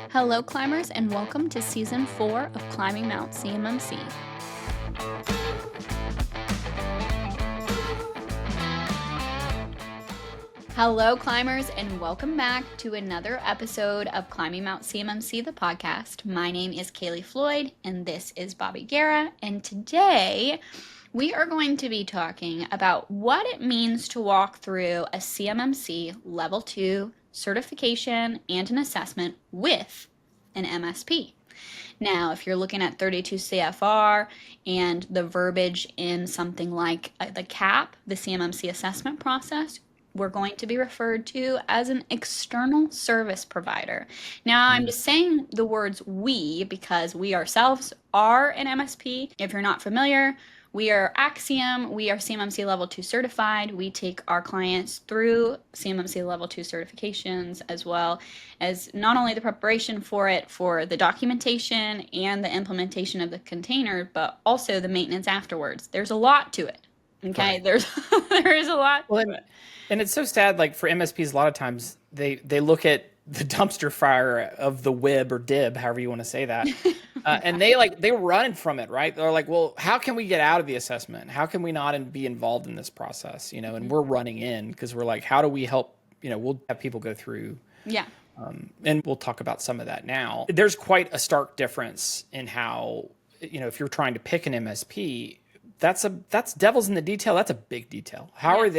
Hello, climbers, and welcome to Season 4 of Climbing Mount CMMC. Hello, climbers, and welcome back to another episode of Climbing Mount CMMC, the podcast. My name is Kaleigh Floyd, and this is Guerra, and today we are going to be talking about what it means to walk through a CMMC Level 2 certification and an assessment with an MSP. Now, if you're looking at 32 CFR and the verbiage in something like the CAP, the CMMC assessment process, we're going to be referred to as an external service provider. Now, I'm just saying the words we because we ourselves are an MSP. If you're not familiar, we are Axiom. We are CMMC Level 2 certified. We take our clients through CMMC Level 2 certifications, as well as not only the preparation for it, for the documentation and the implementation of the container, but also the maintenance afterwards. There's a lot to it. Okay, right. There is a lot to it. And it's so sad, like for MSPs, a lot of times they look at the dumpster fire of the WIB or DIB, however you want to say that, and they run from it, right? They're like, well, how can we get out of the assessment? How can we not be involved in this process? You know, and we're running in because we're like, how do we help? You know, we'll have people go through. Yeah. And we'll talk about some of that now. There's quite a stark difference in how, you know, if you're trying to pick an MSP, that's devil's in the detail. That's a big detail. How are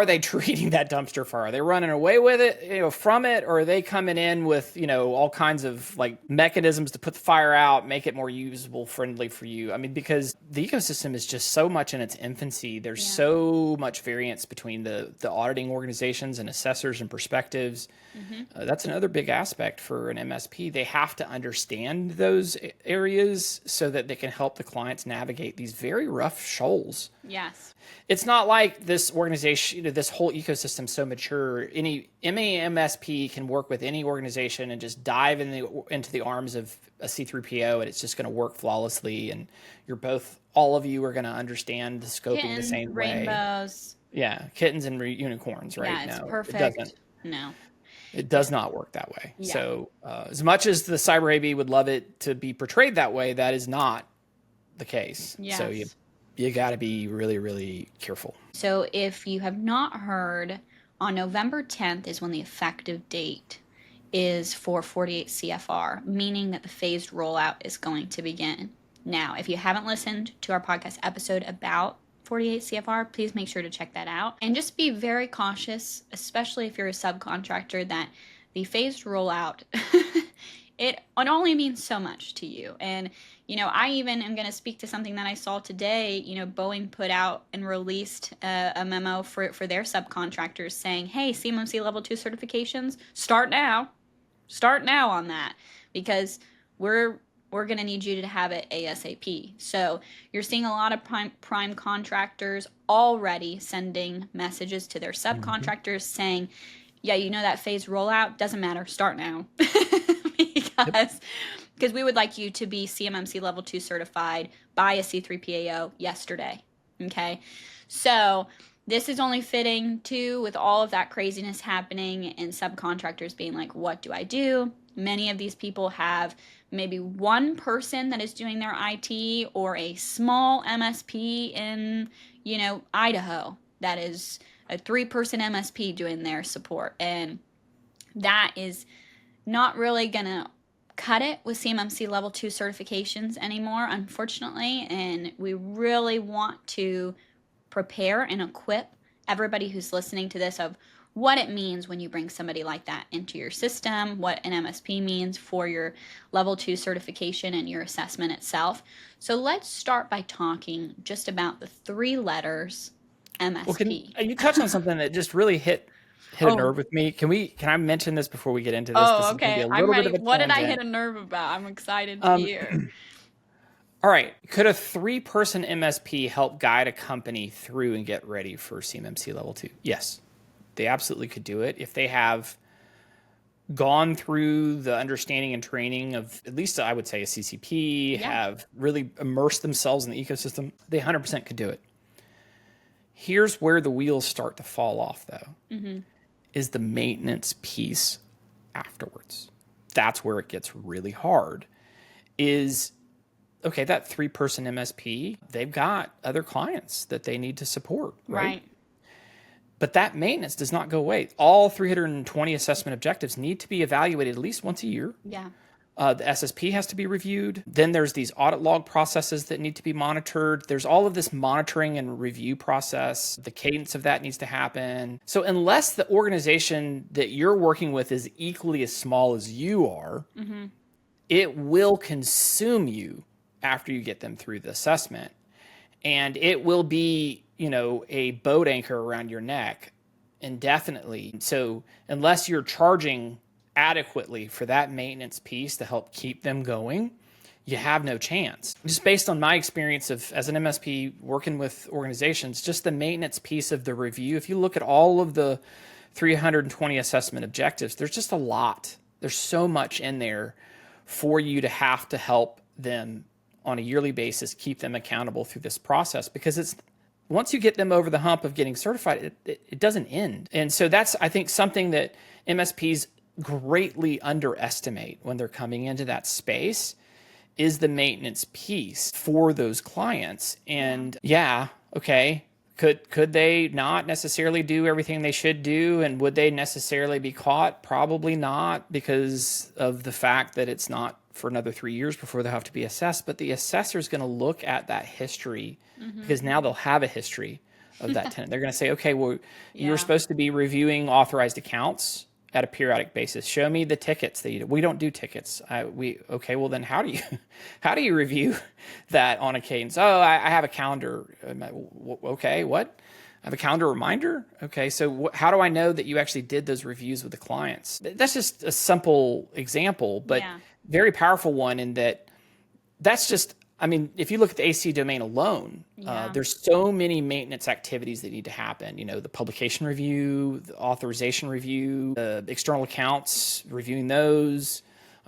they treating that dumpster fire? Are they running away with it, you know, from it, or are they coming in with, you know, all kinds of like mechanisms to put the fire out, make it more usable, friendly for you? I mean, because the ecosystem is just so much in its infancy. There's so much variance between the auditing organizations and assessors and perspectives. That's another big aspect for an MSP. They have to understand those areas so that they can help the clients navigate these very rough shoals. Yes. It's not like this organization, you know, this whole ecosystem is so mature. Any MSP can work with any organization and just dive into the arms of a C3PO, and it's just going to work flawlessly. And all of you are going to understand the scoping the same way. Rainbows. Yeah, kittens and unicorns, right? Yeah, it's perfect. It does not work that way. Yeah. So as much as the cyber AV would love it to be portrayed that way, that is not the case. Yes. So you got to be really, really careful. So if you have not heard, on November 10th is when the effective date is for 48 CFR, meaning that the phased rollout is going to begin. Now, if you haven't listened to our podcast episode about 48 CFR, please make sure to check that out. And just be very cautious, especially if you're a subcontractor, that the phased rollout, it only means so much to you. And, you know, I even am going to speak to something that I saw today. You know, Boeing put out and released a memo for their subcontractors saying, hey, CMMC Level 2 certifications, start now on that, because we're going to need you to have it ASAP. So you're seeing a lot of prime contractors already sending messages to their subcontractors saying, yeah, you know, that phased rollout doesn't matter, start now. Because we would like you to be CMMC Level 2 certified by a C3PAO yesterday, okay? So this is only fitting, too, with all of that craziness happening and subcontractors being like, what do I do? Many of these people have maybe one person that is doing their IT or a small MSP in, you know, Idaho that is a 3-person MSP doing their support. And that is not really going to cut it with CMMC Level 2 certifications anymore, unfortunately, and we really want to prepare and equip everybody who's listening to this of what it means when you bring somebody like that into your system, what an MSP means for your Level 2 certification and your assessment itself. So let's start by talking just about the 3 letters MSP. Well, you touched on something that just really hit a nerve with me. Can I mention this before we get into this? Oh, okay. I'm ready. What did I hit a nerve about? I'm excited to hear. All right. Could a 3-person MSP help guide a company through and get ready for CMMC Level 2? Yes, they absolutely could do it. If they have gone through the understanding and training of, at least I would say, a CCP, have really immersed themselves in the ecosystem, they 100% could do it. Here's where the wheels start to fall off, though. Mm-hmm. Is the maintenance piece afterwards. that's where it gets really hard is, okay, that 3-person MSP, they've got other clients that they need to support, right? But that maintenance does not go away. All 320 assessment objectives need to be evaluated at least once a year. Yeah. The SSP has to be reviewed. Then there's these audit log processes that need to be monitored. There's all of this monitoring and review process. The cadence of that needs to happen. So unless the organization that you're working with is equally as small as you are, it will consume you after you get them through the assessment. And it will be, a boat anchor around your neck indefinitely. So unless you're charging adequately for that maintenance piece to help keep them going, you have no chance. Just based on my experience as an MSP working with organizations, just the maintenance piece of the review, if you look at all of the 320 assessment objectives, there's just a lot. There's so much in there for you to have to help them on a yearly basis, keep them accountable through this process, because it's once you get them over the hump of getting certified, it doesn't end. And so that's, I think, something that MSPs greatly underestimate when they're coming into that space is the maintenance piece for those clients. And okay, could they not necessarily do everything they should do? And would they necessarily be caught? Probably not, because of the fact that it's not for another 3 years before they'll have to be assessed. But the assessor is going to look at that history, because now they'll have a history of that tenant. They're going to say, okay, well, you're supposed to be reviewing authorized accounts at a periodic basis. Show me the tickets that we don't do tickets. Okay, well then how do you review that on a cadence? Oh, I have a calendar. Okay, what? I have a calendar reminder? Okay, so how do I know that you actually did those reviews with the clients? That's just a simple example, but very powerful one in that's just, if you look at the AC domain alone, there's so many maintenance activities that need to happen. The publication review, the authorization review, the external accounts, reviewing those.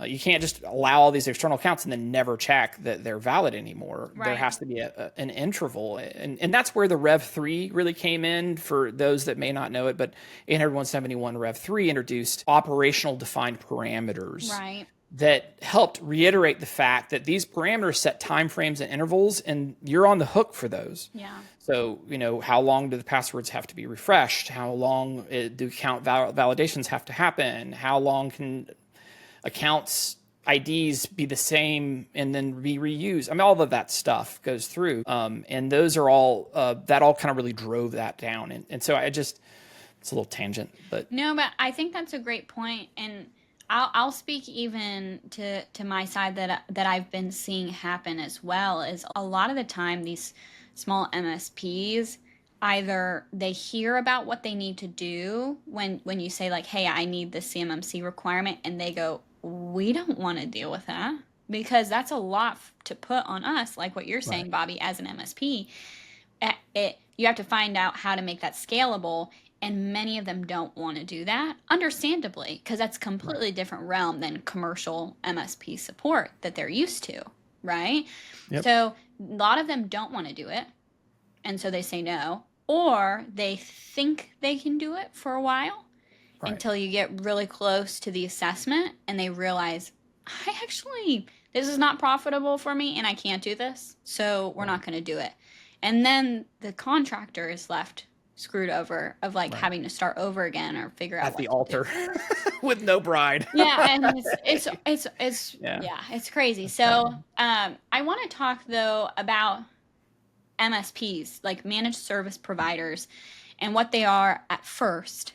You can't just allow all these external accounts and then never check that they're valid anymore. Right. There has to be an interval. And that's where the Rev 3 really came in, for those that may not know it. But 800-171 Rev 3 introduced operational defined parameters. Right. That helped reiterate the fact that these parameters set timeframes and intervals, and you're on the hook for those. Yeah. So, how long do the passwords have to be refreshed? How long do account validations have to happen? How long can accounts IDs be the same and then be reused? All of that stuff goes through. And those are all, that all kind of really drove that down. And so it's a little tangent, but. No, but I think that's a great point. And I'll speak even to my side that I've been seeing happen as well. Is a lot of the time these small MSPs, either they hear about what they need to do when you say like, hey, I need this CMMC requirement, and they go, we don't want to deal with that, because that's a lot to put on us, like what you're saying, Bobby, as an MSP. You have to find out how to make that scalable. And many of them don't want to do that, understandably, because that's a completely different realm than commercial MSP support that they're used to, right? Yep. So a lot of them don't want to do it, and so they say no. Or they think they can do it for a while until you get really close to the assessment, and they realize, this is not profitable for me, and I can't do this, so we're not going to do it. And then the contractor is left screwed over of having to start over again or figure out at the altar with no bride. And it's crazy. So I want to talk though about MSPs, like managed service providers, and what they are at first.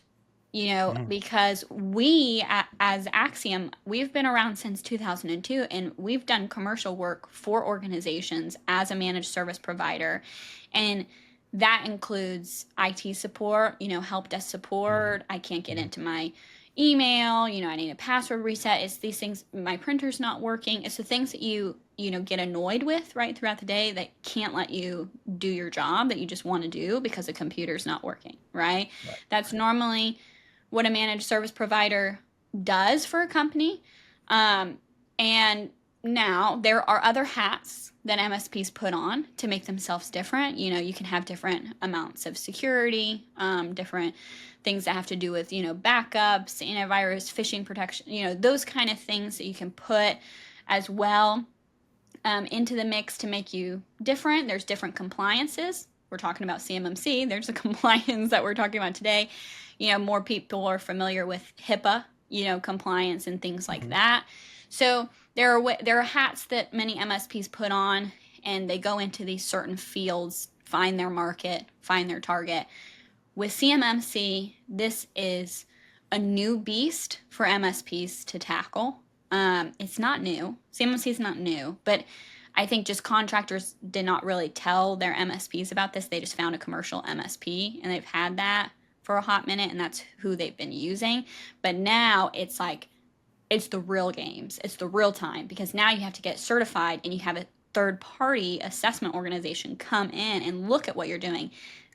Because we as Axiom, we've been around since 2002, and we've done commercial work for organizations as a managed service provider, and that includes IT support, help desk support. I can't get into my email, I need a password reset. It's these things, my printer's not working. It's the things that you get annoyed with right throughout the day that can't let you do your job that you just want to do because the computer's not working, right? That's normally what a managed service provider does for a company. And now there are other hats that MSPs put on to make themselves different. You can have different amounts of security, different things that have to do with, backups, antivirus, phishing protection, those kind of things that you can put as well into the mix to make you different. There's different compliances. We're talking about CMMC. There's a compliance that we're talking about today. More people are familiar with HIPAA, compliance and things like that. So there are hats that many MSPs put on, and they go into these certain fields, find their market, find their target. With CMMC, this is a new beast for MSPs to tackle. It's not new. CMMC is not new, but I think just contractors did not really tell their MSPs about this. They just found a commercial MSP, and they've had that for a hot minute, and that's who they've been using. But now it's like, it's the real games. It's the real time, because now you have to get certified, and you have a third-party assessment organization come in and look at what you're doing.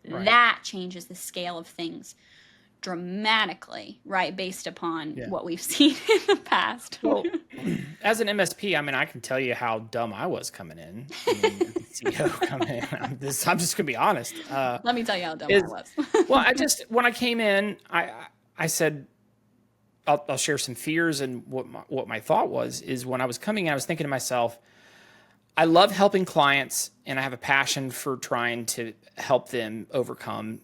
Right. That changes the scale of things dramatically, right, based upon what we've seen in the past. Well, as an MSP, I can tell you how dumb I was coming in. CEO coming in. I'm just going to be honest. Let me tell you how dumb I was. Well, when I came in, I said, I'll share some fears, and what my thought is when I was coming in, I was thinking to myself, I love helping clients, and I have a passion for trying to help them overcome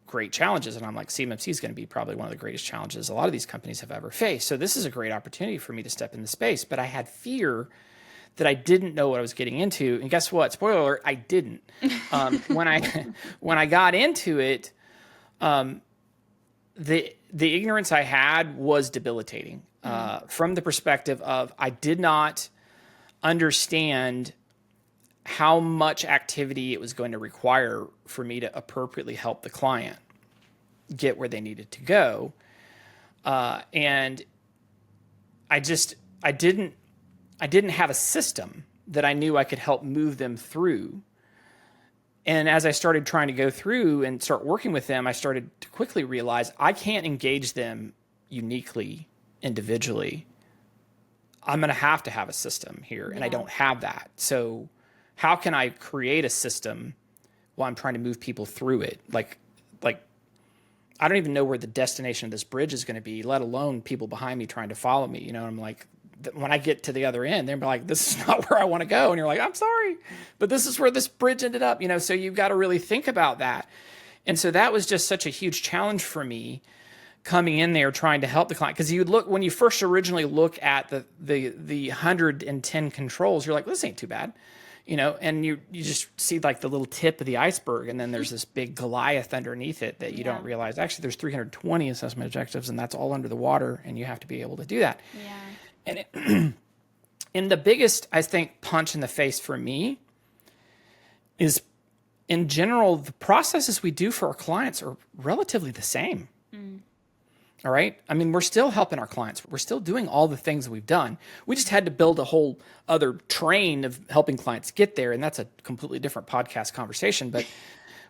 great challenges. And I'm like, CMMC is going to be probably one of the greatest challenges a lot of these companies have ever faced. So this is a great opportunity for me to step in the space. But I had fear that I didn't know what I was getting into. And guess what? Spoiler alert, I didn't. When I got into it, the ignorance I had was debilitating from the perspective of I did not understand how much activity it was going to require for me to appropriately help the client get where they needed to go. And I didn't have a system that I knew I could help move them through. And as I started trying to go through and start working with them, I started to quickly realize I can't engage them uniquely, individually. I'm going to have a system here, and I don't have that. So how can I create a system while I'm trying to move people through it? Like I don't even know where the destination of this bridge is going to be, let alone people behind me trying to follow me. I'm like, when I get to the other end, they're like, this is not where I want to go. And you're like, I'm sorry, but this is where this bridge ended up, so you've got to really think about that. And so that was just such a huge challenge for me coming in there trying to help the client. Because when you first originally look at the 110 controls, you're like, this ain't too bad. And you just see like the little tip of the iceberg, and then there's this big Goliath underneath it that you don't realize. Actually, there's 320 assessment objectives, and that's all under the water, and you have to be able to do that. Yeah. And the biggest, I think, punch in the face for me is, in general, the processes we do for our clients are relatively the same. All right. We're still helping our clients. We're still doing all the things we've done. We just had to build a whole other train of helping clients get there. And that's a completely different podcast conversation, but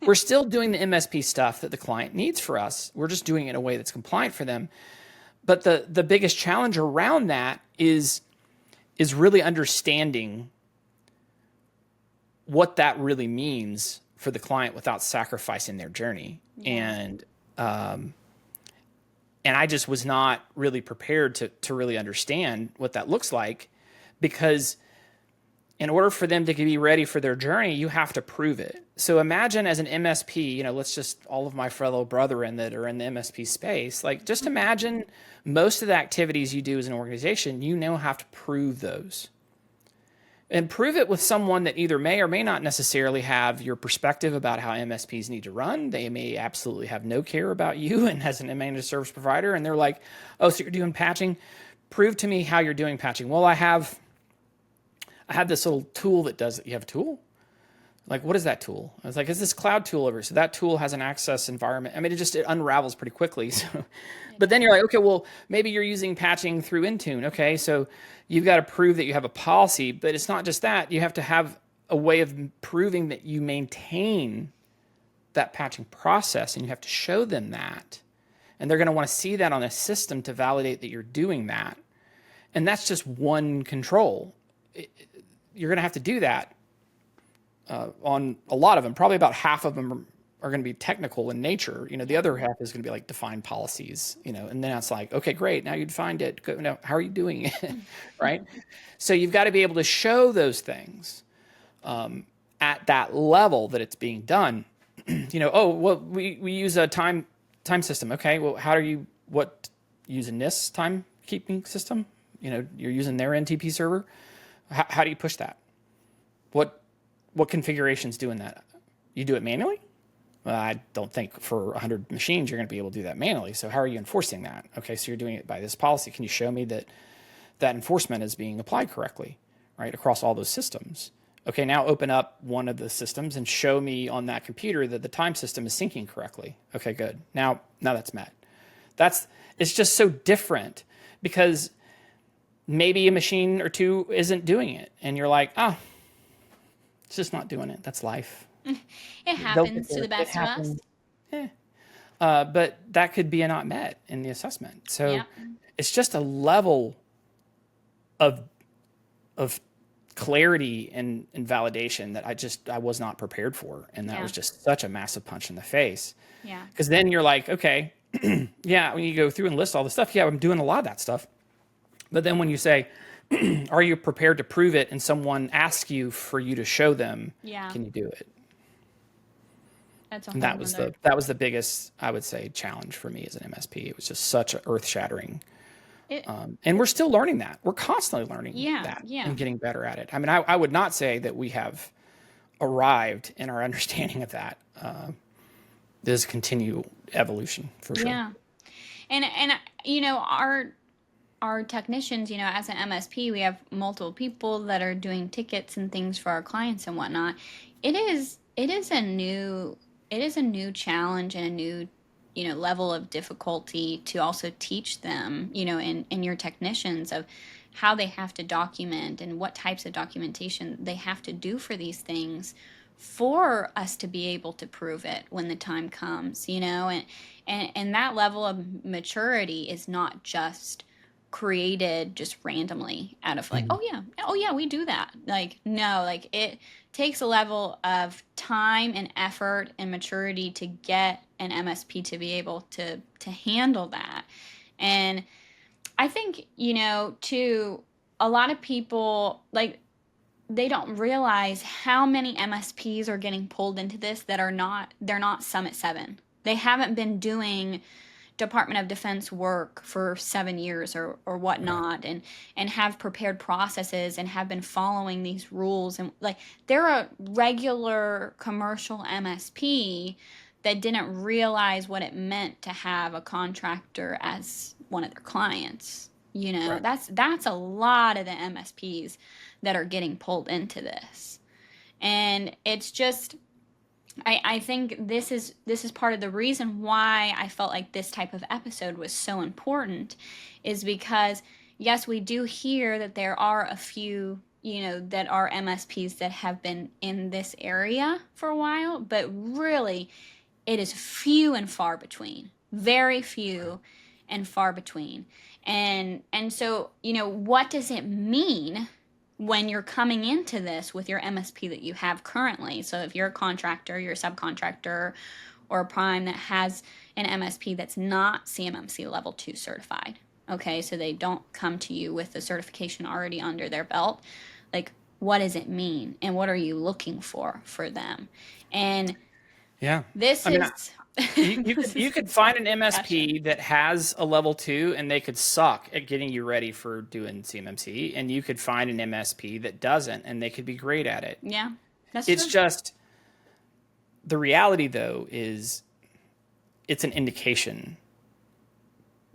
we're still doing the MSP stuff that the client needs for us. We're just doing it in a way that's compliant for them. But the biggest challenge around that is really understanding what that really means for the client without sacrificing their journey. And I just was not really prepared to really understand what that looks like, because in order for them to be ready for their journey, you have to prove it. So imagine as an MSP, let's just, all of my fellow brethren that are in the MSP space, like just imagine most of the activities you do as an organization, have to prove those. And prove it with someone that either may or may not necessarily have your perspective about how MSPs need to run. They may absolutely have no care about you and as an managed service provider. And they're like, oh, so you're doing patching? Prove to me how you're doing patching. Well, I have this little tool that does it. You have a tool? Like, what is that tool? I was like, it's this cloud tool over here. So that tool has an access environment. it unravels pretty quickly. So, but then you're like, okay, well, maybe you're using patching through Intune. Okay, so you've got to prove that you have a policy, but it's not just that. You have to have a way of proving that you maintain that patching process, and you have to show them that. And they're going to want to see that on a system to validate that you're doing that. And that's just one control. You're going to have to do that on a lot of them. Probably about half of them are going to be technical in nature. The other half is going to be like define policies, and then it's like, okay, great. Now you defined it. Good. Now, how are you doing it? Right. So you've got to be able to show those things at that level that it's being done. Oh, well, we use a time system. Okay. Well, using this timekeeping system? You're using their NTP server. How do you push that? What configurations doing that? You do it manually? Well, I don't think for 100 machines you're going to be able to do that manually. So how are you enforcing that? Okay, so you're doing it by this policy. Can you show me that enforcement is being applied correctly, right, across all those systems? Okay, now open up one of the systems and show me on that computer that the time system is syncing correctly. Okay, good. Now that's met. It's just so different because maybe a machine or two isn't doing it, and you're like, it's just not doing it. That's life. It happens to the best of us. Yeah. But that could be a not met in the assessment. So it's just a level of clarity and validation that I was not prepared for. And that was just such a massive punch in the face. Yeah. Because then you're like, okay, when you go through and list all the stuff, I'm doing a lot of that stuff. But then when you say, are you prepared to prove it? And someone asks you for you to show them, can you do it? That was the biggest, I would say, challenge for me as an MSP. It was just such an earth-shattering. And we're still learning that. We're constantly learning that and getting better at it. I mean, I would not say that we have arrived in our understanding of that. There's continual evolution for sure. Yeah. And our technicians, as an MSP, we have multiple people that are doing tickets and things for our clients and whatnot. It is a new challenge and a new, level of difficulty to also teach them, in your technicians of how they have to document and what types of documentation they have to do for these things for us to be able to prove it when the time comes, and that level of maturity is not just created just randomly out of like, oh yeah, we do that. Like, no, like it takes a level of time and effort and maturity to get an MSP to be able to handle that. And I think, too, a lot of people, like, they don't realize how many MSPs are getting pulled into this that they're not Summit 7. They haven't been doing Department of Defense work for 7 years or whatnot, and have prepared processes and have been following these rules. And like, they're a regular commercial MSP that didn't realize what it meant to have a contractor as one of their clients. Right. That's a lot of the MSPs that are getting pulled into this. And it's just, I think this is part of the reason why I felt like this type of episode was so important, is because, yes, we do hear that there are a few, that are MSPs that have been in this area for a while, but really it is few and far between, very few and far between. And so, what does it mean when you're coming into this with your MSP that you have currently? So if you're a contractor, you're a subcontractor, or a prime that has an MSP that's not CMMC Level 2 certified, okay, so they don't come to you with the certification already under their belt, like, what does it mean? And what are you looking for them? And you could find an MSP that has a level 2 and they could suck at getting you ready for doing CMMC, and you could find an MSP that doesn't and they could be great at it. Yeah, that's it's true. Just the reality, though, is it's an indication,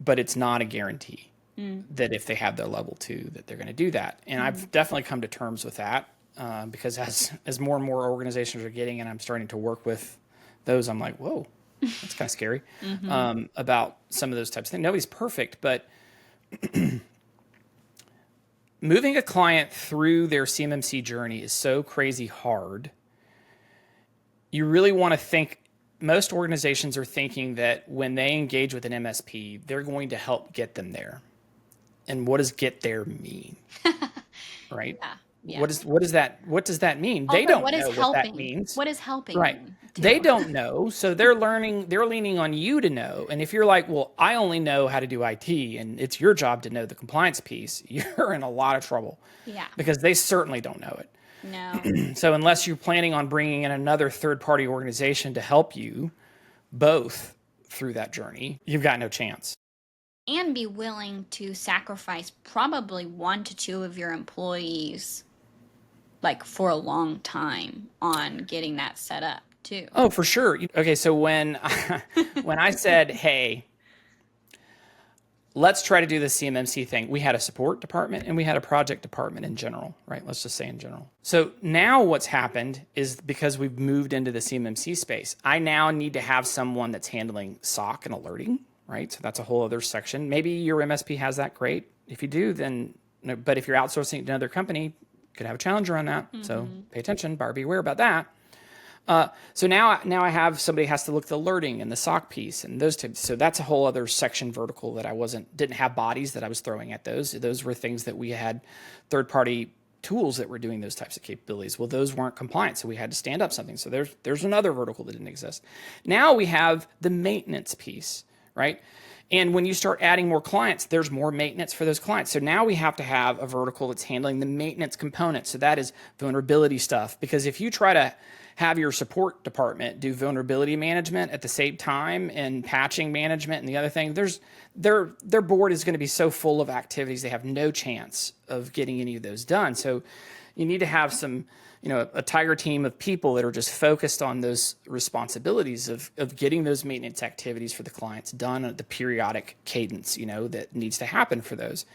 but it's not a guarantee that if they have their level 2 that they're going to do that. And I've definitely come to terms with that because as more and more organizations are getting, and I'm starting to work with those, I'm like, whoa, that's kind of scary about some of those types of things. Nobody's perfect, but moving a client through their CMMC journey is so crazy hard. You really want to think, most organizations are thinking that when they engage with an MSP, they're going to help get them there. And what does get there mean? Right? Yeah. What does that mean? They Also, don't what is know what that helping? means. What is helping Right. mean, They too? don't know. So they're leaning on you to know. And if you're like, well, I only know how to do IT and it's your job to know the compliance piece, you're in a lot of trouble. Yeah. Because they certainly don't know it. No. So unless you're planning on bringing in another third-party organization to help you both through that journey, you've got no chance. And be willing to sacrifice probably 1 to 2 of your employees, like, for a long time on getting that set up too. Oh, for sure. Okay, so when when I said, hey, let's try to do the CMMC thing, we had a support department and we had a project department in general, right? Let's just say in general. So now what's happened is because we've moved into the CMMC space, I now need to have someone that's handling SOC and alerting, right? So that's a whole other section. Maybe your MSP has that, great. If you do, then, but if you're outsourcing to another company, you could have a challenge around that. So pay attention, buyer beware about that. So now I have somebody has to look at the alerting and the SOC piece and those types. So that's a whole other section vertical that didn't have bodies that I was throwing at those. Those were things that we had third-party tools that were doing those types of capabilities. Well, those weren't compliant, so we had to stand up something. So there's another vertical that didn't exist. Now we have the maintenance piece, right? And when you start adding more clients, there's more maintenance for those clients. So now we have to have a vertical that's handling the maintenance component. So that is vulnerability stuff. Because if you try to have your support department do vulnerability management at the same time and patching management and the other thing, their board is going to be so full of activities, they have no chance of getting any of those done. So you need to have some, a tiger team of people that are just focused on those responsibilities of getting those maintenance activities for the clients done at the periodic cadence, that needs to happen for those.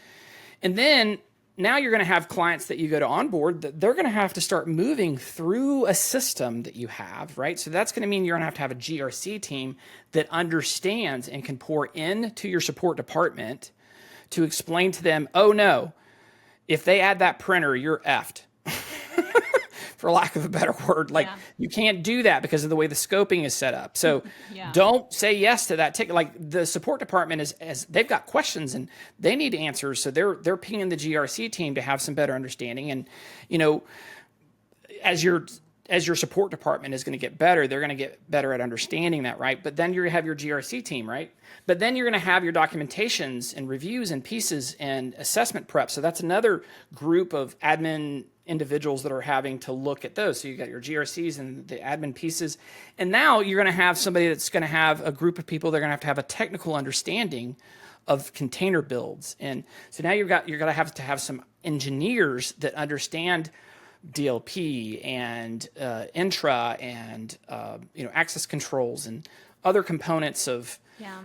And then now you're going to have clients that you go to onboard that they're going to have to start moving through a system that you have, right? So that's going to mean you're going to have a GRC team that understands and can pour into your support department to explain to them, oh no, if they add that printer, you're effed. For lack of a better word, you can't do that because of the way the scoping is set up. So don't say yes to that ticket. Like the support department is they've got questions and they need answers. So they're pinging the GRC team to have some better understanding. And, as your support department is going to get better, they're going to get better at understanding that, right? But then you have your GRC team, right? But then you're going to have your documentations and reviews and pieces and assessment prep. So that's another group of admin individuals that are having to look at those. So you got your GRCs and the admin pieces. And now you're going to have somebody that's going to have a group of people that are going to have a technical understanding of container builds. And so now you're going to have some engineers that understand DLP and intra and access controls and other components of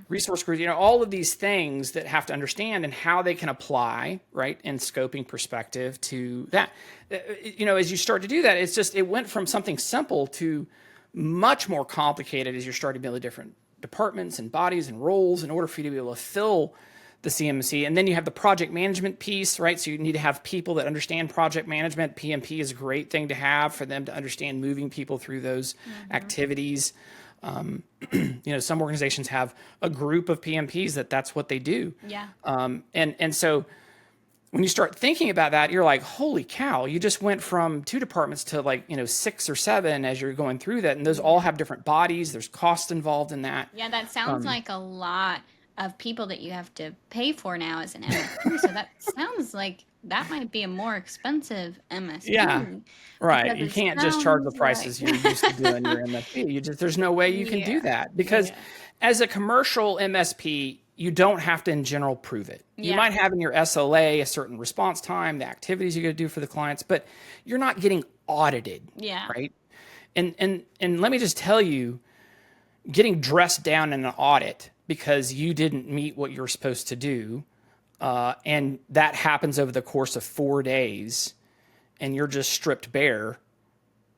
resource groups, all of these things that have to understand and how they can apply, right, in scoping perspective to that. As you start to do that, it went from something simple to much more complicated as you're starting to build different departments and bodies and roles in order for you to be able to fill the CMMC. And then you have the project management piece, right? So you need to have people that understand project management. PMP is a great thing to have for them to understand moving people through those activities. Some organizations have a group of PMPs that's what they do. Yeah. And so when you start thinking about that, you're like, holy cow, you just went from 2 departments to 6 or 7 as you're going through that. And those all have different bodies. There's cost involved in that. Yeah, that sounds like a lot of people that you have to pay for now as an MSP. So that sounds like that might be a more expensive MSP. Yeah, right. You can't just charge the prices you're used to doing your MSP. There's no way you can do that because as a commercial MSP, you don't have to in general prove it. You might have in your SLA a certain response time, the activities you're going to do for the clients, but you're not getting audited. Yeah. Right. And let me just tell you, getting dressed down in an audit because you didn't meet what you're supposed to do, and that happens over the course of 4 days, and you're just stripped bare,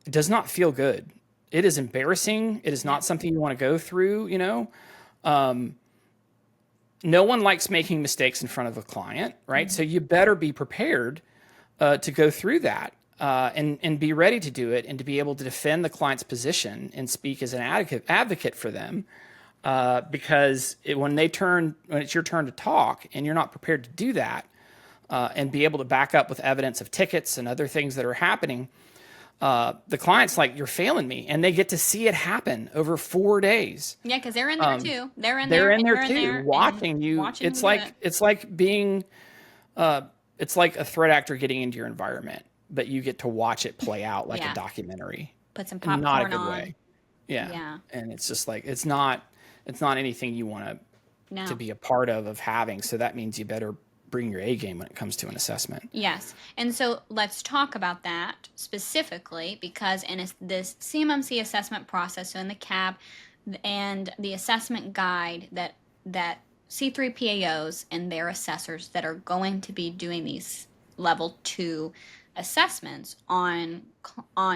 it does not feel good. It is embarrassing. It is not something you want to go through, No one likes making mistakes in front of a client, right? So you better be prepared to go through that and be ready to do it and to be able to defend the client's position and speak as an advocate for them. Because when it's your turn to talk and you're not prepared to do that, and be able to back up with evidence of tickets and other things that are happening, the client's like, you're failing me. And they get to see it happen over 4 days. Yeah, because they're in there too. They're in there too, there watching you. It's like being, it's like a threat actor getting into your environment, but you get to watch it play out like a documentary. Put some popcorn not a good on. way. Yeah. And it's just like, it's not anything you want to be a part of having. So that means you better bring your A game when it comes to an assessment. Yes. And so let's talk about that specifically, because in this CMMC assessment process, so in the CAB and the assessment guide that C3PAOs and their assessors that are going to be doing these level 2 assessments on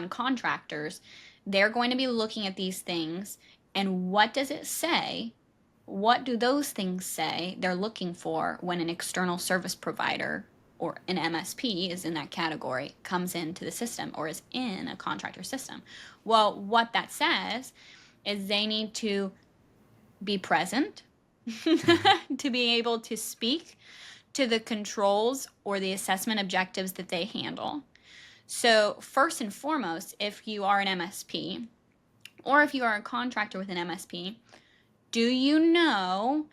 contractors, they're going to be looking at these things, and what does it say? What do those things say they're looking for when an external service provider or an MSP is in that category, comes into the system or is in a contractor system? Well, what that says is they need to be present, to be able to speak to the controls or the assessment objectives that they handle. So first and foremost, if you are an MSP or if you are a contractor with an MSP, do you know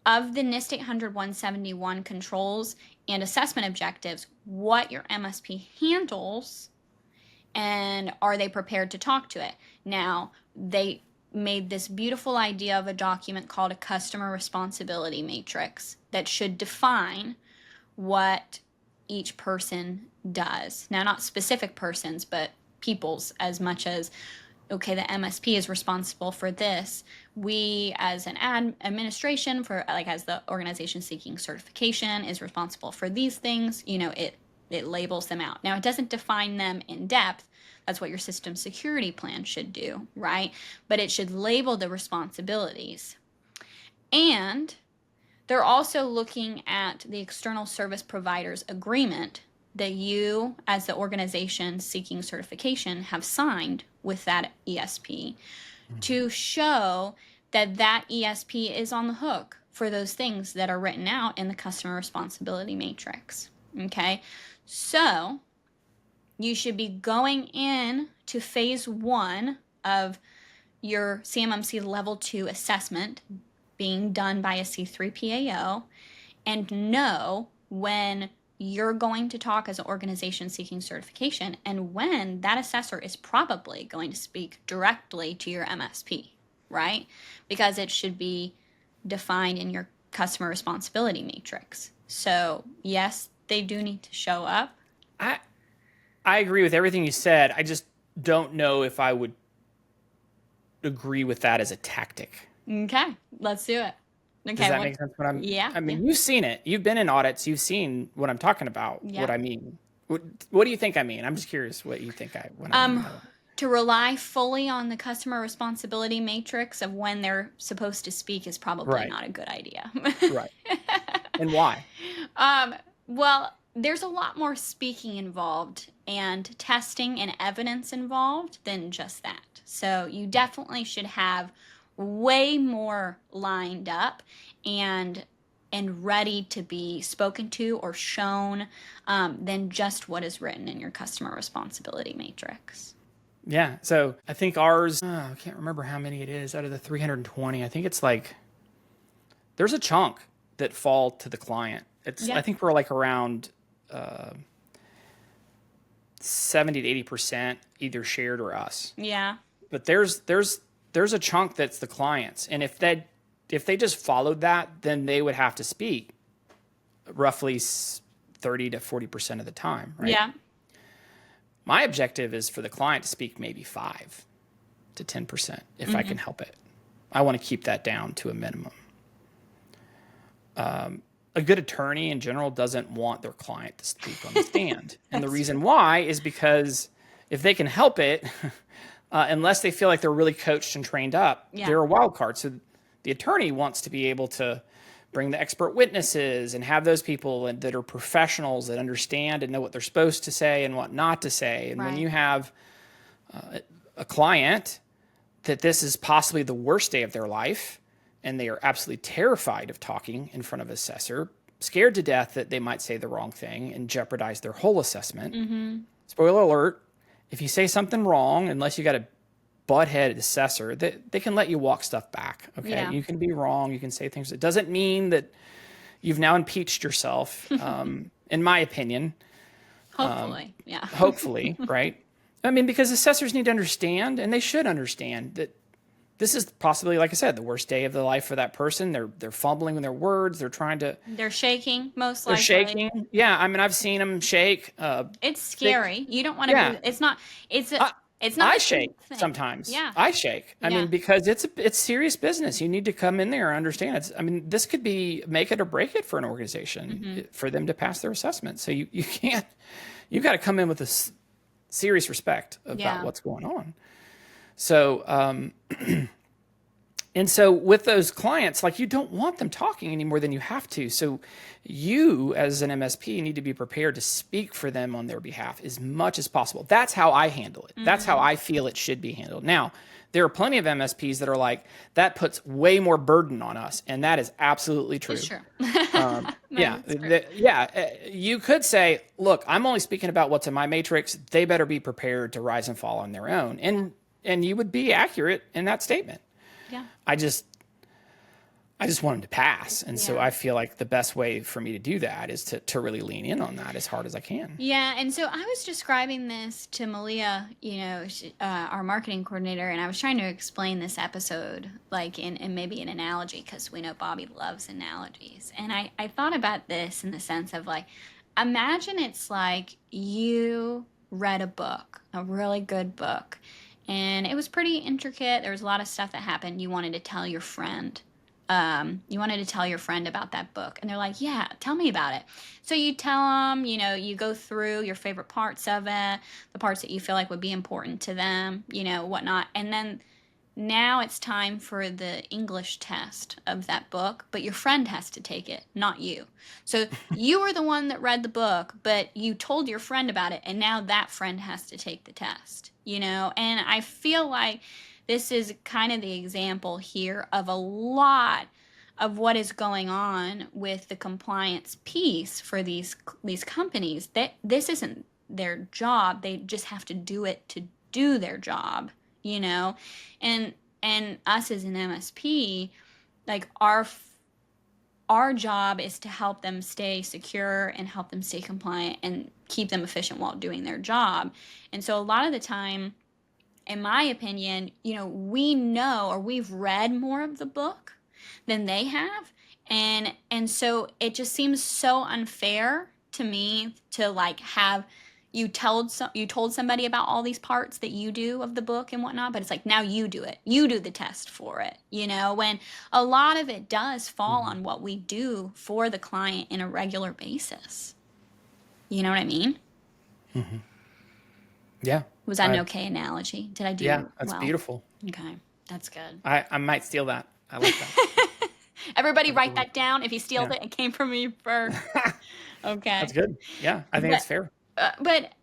of the NIST 800-171 controls and assessment objectives, what your MSP handles, and are they prepared to talk to it? Now, they made this beautiful idea of a document called a customer responsibility matrix that should define what each person does. Now, not specific persons, but people's, as much as, okay, the MSP is responsible for this. We, as an administration, for like as the organization seeking certification, is responsible for these things. You know, it labels them out. Now, it doesn't define them in depth. That's what your system security plan should do, right? But it should label the responsibilities. And they're also looking at the external service provider's agreement that you, as the organization seeking certification, have signed with that ESP to show that that ESP is on the hook for those things that are written out in the customer responsibility matrix. Okay, so you should be going in to phase 1 of your CMMC Level 2 assessment being done by a C3PAO and know when you're going to talk as an organization seeking certification and when that assessor is probably going to speak directly to your MSP, right? Because it should be defined in your customer responsibility matrix. So yes, they do need to show up. I agree with everything you said. I just don't know if I would agree with that as a tactic. Okay, let's do it. Okay, does that make sense? I mean, you've seen it. You've been in audits. You've seen what I'm talking about, what I mean. What do you think I mean? I'm just curious what you think I mean. To rely fully on the customer responsibility matrix of when they're supposed to speak is probably not a good idea. Right. And why? Well, there's a lot more speaking involved and testing and evidence involved than just that. So you definitely should have way more lined up and ready to be spoken to or shown than just what is written in your customer responsibility matrix. Yeah, so I think ours, I can't remember how many it is out of the 320. I think it's like, there's a chunk that fall to the client. I think we're like around 70 to 80% either shared or us. Yeah. But there's a chunk that's the clients. And if they just followed that, then they would have to speak roughly 30 to 40% of the time, right? Yeah. My objective is for the client to speak maybe 5 to 10% if I can help it. I want to keep that down to a minimum. A good attorney in general doesn't want their client to speak on the stand. And the reason why is because if they can help it, unless they feel like they're really coached and trained up, they're a wild card. So the attorney wants to be able to bring the expert witnesses and have those people that are professionals that understand and know what they're supposed to say and what not to say. And when you have a client that this is possibly the worst day of their life and they are absolutely terrified of talking in front of an assessor, scared to death that they might say the wrong thing and jeopardize their whole assessment. Spoiler alert, if you say something wrong, unless you got a butthead assessor, they can let you walk stuff back. Okay. Yeah. You can be wrong. You can say things. It doesn't mean that you've now impeached yourself, in my opinion. Hopefully. Yeah. Hopefully, right? I mean, because assessors need to understand, and they should understand, that this is possibly, like I said, the worst day of the life for that person. They're fumbling with their words. They're trying to. They're shaking, most They're likely. shaking. Yeah, I mean, I've seen them shake. It's scary. You don't want to. Yeah. Be, it's not. It's not. I shake sometimes. Yeah. I shake. I mean, because it's serious business. You need to come in there and understand. I mean, this could be make it or break it for an organization for them to pass their assessment. So you can't. You've got to come in with a serious respect about what's going on. So, and so with those clients, like, you don't want them talking any more than you have to. So you, as an MSP, need to be prepared to speak for them on their behalf as much as possible. That's how I handle it. That's how I feel it should be handled. Now, there are plenty of MSPs that are like, that puts way more burden on us. And that is absolutely true. It's true. You could say, look, I'm only speaking about what's in my matrix. They better be prepared to rise and fall on their own. And you would be accurate in that statement. Yeah. I just want them to pass. And so I feel like the best way for me to do that is to really lean in on that as hard as I can. Yeah. And so I was describing this to Malia, our marketing coordinator, and I was trying to explain this episode, like in maybe an analogy, because we know Bobby loves analogies. And I thought about this in the sense of, like, imagine it's like you read a book, a really good book, and it was pretty intricate. There was a lot of stuff that happened. You wanted to tell your friend. About that book. And they're like, yeah, tell me about it. So you tell them, you go through your favorite parts of it, the parts that you feel like would be important to them, whatnot. And then now it's time for the English test of that book, but your friend has to take it, not you. So you were the one that read the book, but you told your friend about it, and now that friend has to take the test, And I feel like this is kind of the example here of a lot of what is going on with the compliance piece for these companies. That this isn't their job; they just have to do it to do their job, And us as an MSP, like, our job is to help them stay secure and help them stay compliant and keep them efficient while doing their job. And so a lot of the time, in my opinion, we know, or we've read more of the book than they have. And so it just seems so unfair to me to, like, have you told somebody about all these parts that you do of the book and whatnot, but it's like, now you do it. You do the test for it, when a lot of it does fall on what we do for the client in a regular basis. You know what I mean? Mm-hmm. Yeah. Was that an okay analogy? Did I do well? Yeah, that's beautiful. Okay, that's good. I might steal that. I like that. Everybody write that down. If you stealed it came from me first. Okay. That's good. Yeah, I think it's fair. But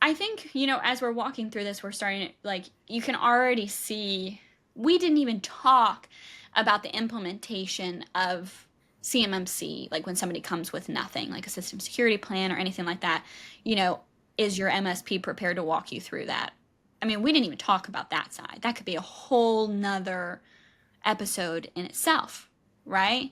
I think, as we're walking through this, we're starting to, like, you can already see, we didn't even talk about the implementation of CMMC, like when somebody comes with nothing, like a system security plan or anything like that, is your MSP prepared to walk you through that? I mean, we didn't even talk about that side. That could be a whole nother episode in itself, right?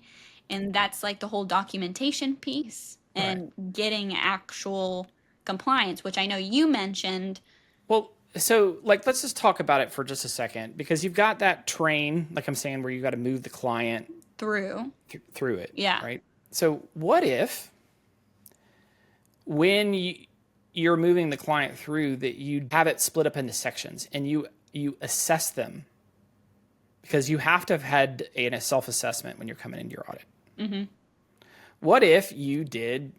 And that's like the whole documentation piece and getting actual compliance, which I know you mentioned. Well, so, like, let's just talk about it for just a second, because you've got that train, like I'm saying, where you got to move the client through it. Yeah. Right. So what if when you're moving the client through, that you have it split up into sections and you assess them, because you have to have had a self-assessment when you're coming into your audit. Mm-hmm. What if you did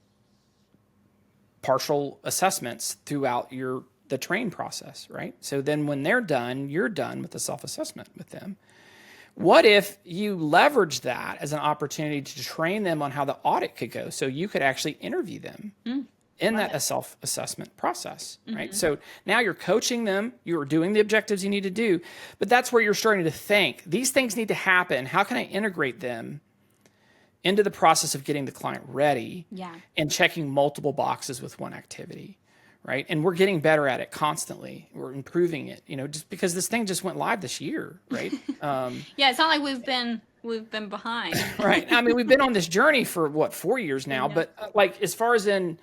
partial assessments throughout the train process, right? So then when they're done, you're done with the self-assessment with them. What if you leverage that as an opportunity to train them on how the audit could go, so you could actually interview them in that self-assessment process, right? Mm-hmm. So now you're coaching them, you're doing the objectives you need to do, but that's where you're starting to think, these things need to happen. How can I integrate them into the process of getting the client ready Yeah. and checking multiple boxes with one activity, right? And we're getting better at it constantly. We're improving it, just because this thing just went live this year, right? Yeah, it's not like we've been behind. Right. I mean, we've been on this journey for 4 years now, but like as far as in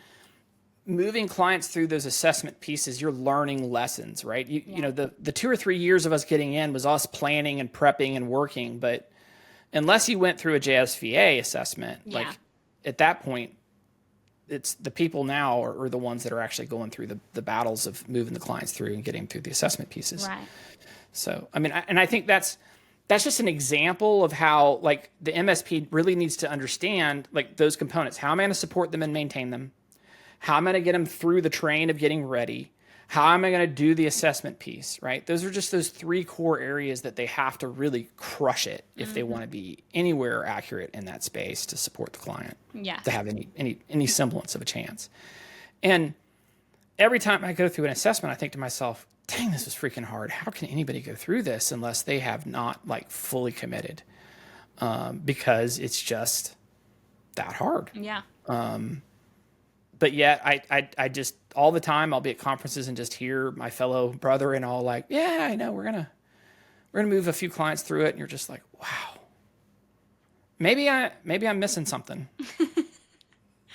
moving clients through those assessment pieces, you're learning lessons, right? You know, the 2 or 3 years of us getting in was us planning and prepping and working, but unless you went through a JSVA assessment, like at that point, it's the people now are the ones that are actually going through the battles of moving the clients through and getting through the assessment pieces. Right. So, I mean, and I think that's just an example of how like the MSP really needs to understand like those components. How am I going to support them and maintain them? How am I going to get them through the train of getting ready? How am I going to do the assessment piece, right? Those are just those 3 core areas that they have to really crush it if they want to be anywhere accurate in that space to support the client, to have any semblance of a chance. And every time I go through an assessment, I think to myself, dang, this is freaking hard. How can anybody go through this unless they have not like fully committed? Because it's just that hard. Yeah. But yet I just all the time I'll be at conferences and just hear my fellow brother and all like, yeah, I know we're gonna move a few clients through it, and you're just like, wow, maybe I'm missing something.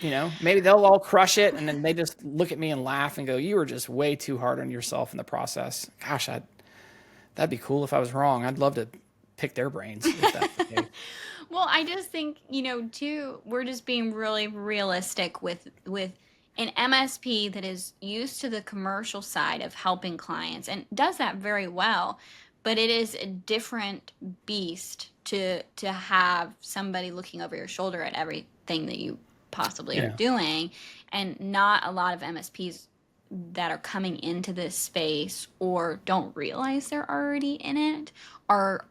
Maybe they'll all crush it, and then they just look at me and laugh and go, you were just way too hard on yourself in the process. Gosh, that'd be cool if I was wrong. I'd love to pick their brains if that's the case. Well, I just think, too, we're just being really realistic with an MSP that is used to the commercial side of helping clients and does that very well, but it is a different beast to have somebody looking over your shoulder at everything that you possibly are doing, and not a lot of MSPs that are coming into this space or don't realize they're already in it are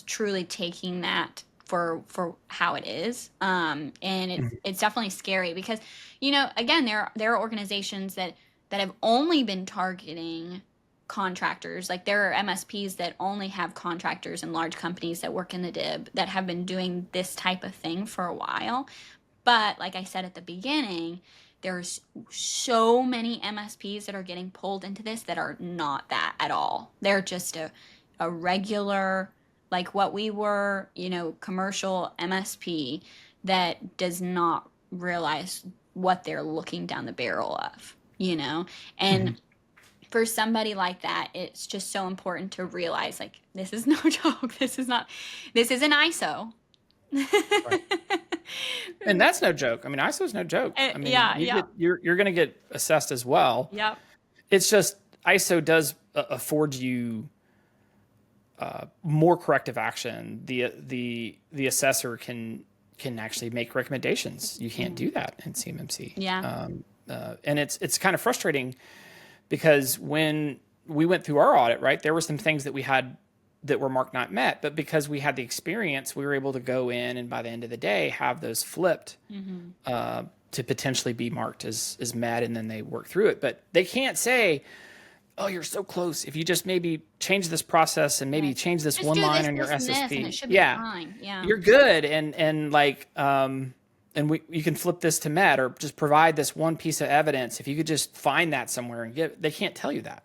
truly taking that for how it is. And it's definitely scary because, again, there are organizations that have only been targeting contractors. Like there are MSPs that only have contractors and large companies that work in the DIB that have been doing this type of thing for a while. But like I said at the beginning, there's so many MSPs that are getting pulled into this that are not that at all. They're just a regular, like what we were, commercial MSP that does not realize what they're looking down the barrel of, and for somebody like that, it's just so important to realize, like, this is no joke. This isn't ISO. Right. And that's no joke. I mean, ISO is no joke. I mean, you're going to get assessed as well. Yep. It's just ISO does afford you more corrective action. The assessor can actually make recommendations. You can't do that in CMMC. Yeah. And it's kind of frustrating because when we went through our audit, right, there were some things that we had that were marked not met, but because we had the experience, we were able to go in and by the end of the day have those flipped to potentially be marked as met, and then they work through it. But they can't say, oh, you're so close. If you just maybe change this process and maybe change this just one line this, on your this, SSP, and it should be fine. Yeah, you're good. And like, and you can flip this to met or just provide this one piece of evidence. If you could just find that somewhere and they can't tell you that.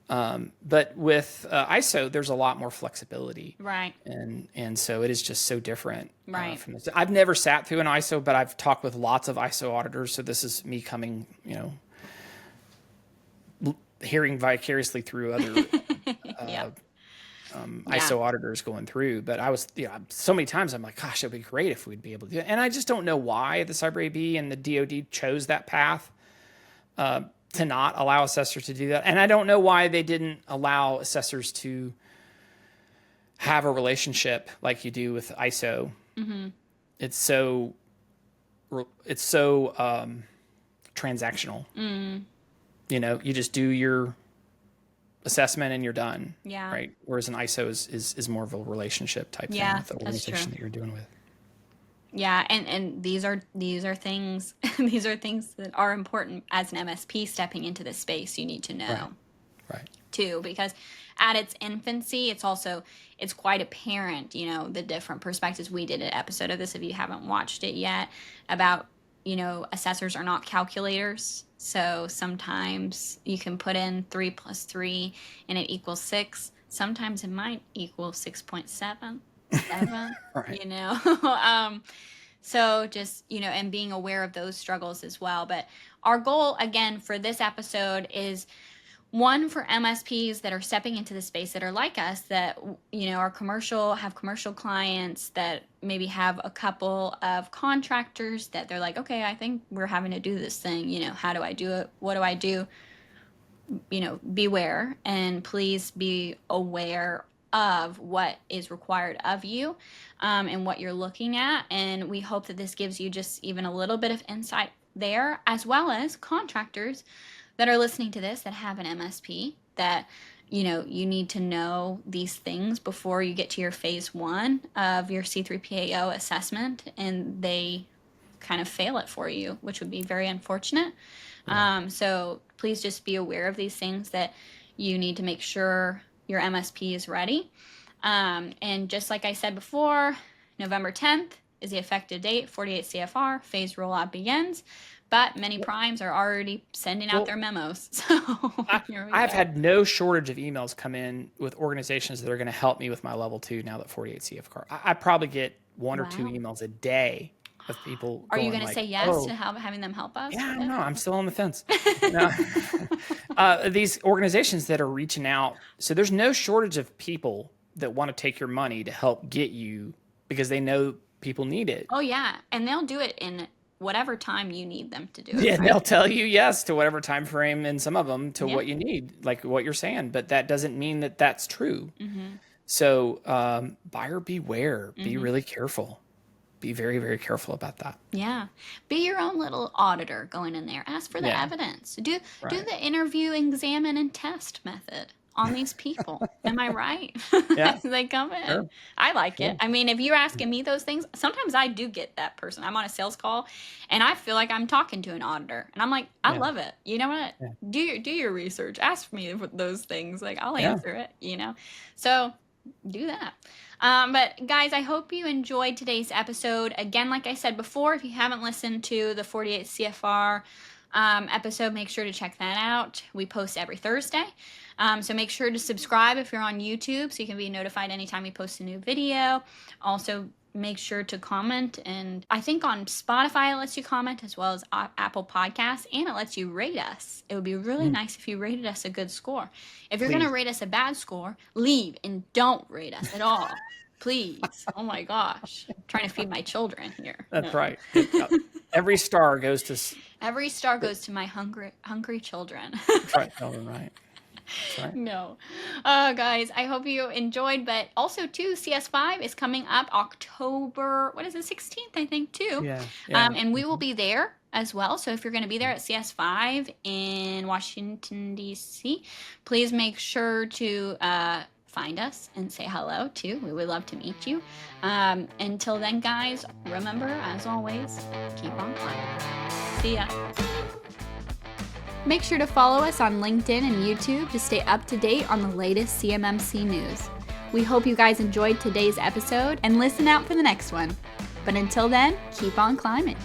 But with ISO, there's a lot more flexibility. Right. And so it is just so different. Right. From this. I've never sat through an ISO, but I've talked with lots of ISO auditors. So this is me coming, hearing vicariously through other ISO auditors going through. But I was, so many times I'm like, gosh, it'd be great if we'd be able to do it. And I just don't know why the Cyber AB and the DoD chose that path to not allow assessors to do that. And I don't know why they didn't allow assessors to have a relationship like you do with ISO. It's so transactional. You just do your assessment and you're done. Yeah. Right. Whereas an ISO is more of a relationship type thing with the organization that you're doing with. Yeah, and these are things these are things that are important as an MSP stepping into this space. You need to know. Right. too, because at its infancy, it's quite apparent, you know, the different perspectives. We did an episode of this, if you haven't watched it yet, about, you know, assessors are not calculators. So sometimes you can put in 3 + 3 and it equals 6. Sometimes it might equal 6.7, 7, Right. you know. So just, you know, and being aware of those struggles as well. But our goal, again, for this episode is, one, for MSPs that are stepping into the space that are like us, that, you know, have commercial clients, that maybe have a couple of contractors that they're like, okay, I think we're having to do this thing. You know, how do I do it? What do I do? You know, beware, and please be aware of what is required of you, and what you're looking at. And we hope that this gives you just even a little bit of insight there, as well as contractors that are listening to this that have an MSP, that, you know, you need to know these things before you get to your phase 1 of your C3PAO assessment and they kind of fail it for you, which would be very unfortunate. Yeah. So please just be aware of these things, that you need to make sure your MSP is ready. And just like I said before, November 10th is the effective date. 48 CFR phase rollout begins. But many primes are already sending out their memos. So I've had no shortage of emails come in with organizations that are going to help me with my level 2 now that 48 CFR. I probably get 1 or 2 emails a day of people. Are you going to like, say yes to having them help us? Yeah, I don't know. I'm still on the fence. These organizations that are reaching out. So there's no shortage of people that want to take your money to help get you, because they know people need it. Oh, yeah. And they'll do it in whatever time you need them to do it. Yeah, right? they'll tell you yes to whatever time frame, and some of them to what you need, like what you're saying. But that doesn't mean that that's true. Mm-hmm. So buyer beware. Be really careful. Be very, very careful about that. Yeah. Be your own little auditor going in there. Ask for the evidence. Do the interview, examine, and test method on these people. Am I right? Yeah. As they come in. Sure. I like it. I mean, if you're asking me those things, sometimes I do get that person. I'm on a sales call and I feel like I'm talking to an auditor. And I'm like, I love it. You know what? Yeah. Do your research. Ask me those things. Like, I'll answer it, you know? So do that. But guys, I hope you enjoyed today's episode. Again, like I said before, if you haven't listened to the 48 CFR episode, make sure to check that out. We post every Thursday. So make sure to subscribe if you're on YouTube so you can be notified anytime we post a new video. Also, make sure to comment, and I think on Spotify it lets you comment, as well as Apple Podcasts, and it lets you rate us. It would be really nice if you rated us a good score. If you're going to rate us a bad score, leave and don't rate us at all. Please. Oh my gosh. I'm trying to feed my children here. That's right. Every star goes to my hungry children. That's right. Tell them right. Right. No. Guys, I hope you enjoyed, but also too, CS5 is coming up October, 16th, I think, too. Yeah. And we will be there as well. So if you're going to be there at CS5 in Washington, D.C., please make sure to find us and say hello, too. We would love to meet you. Until then, guys, remember, as always, keep on climbing. See ya. Make sure to follow us on LinkedIn and YouTube to stay up to date on the latest CMMC news. We hope you guys enjoyed today's episode and listen out for the next one. But until then, keep on climbing.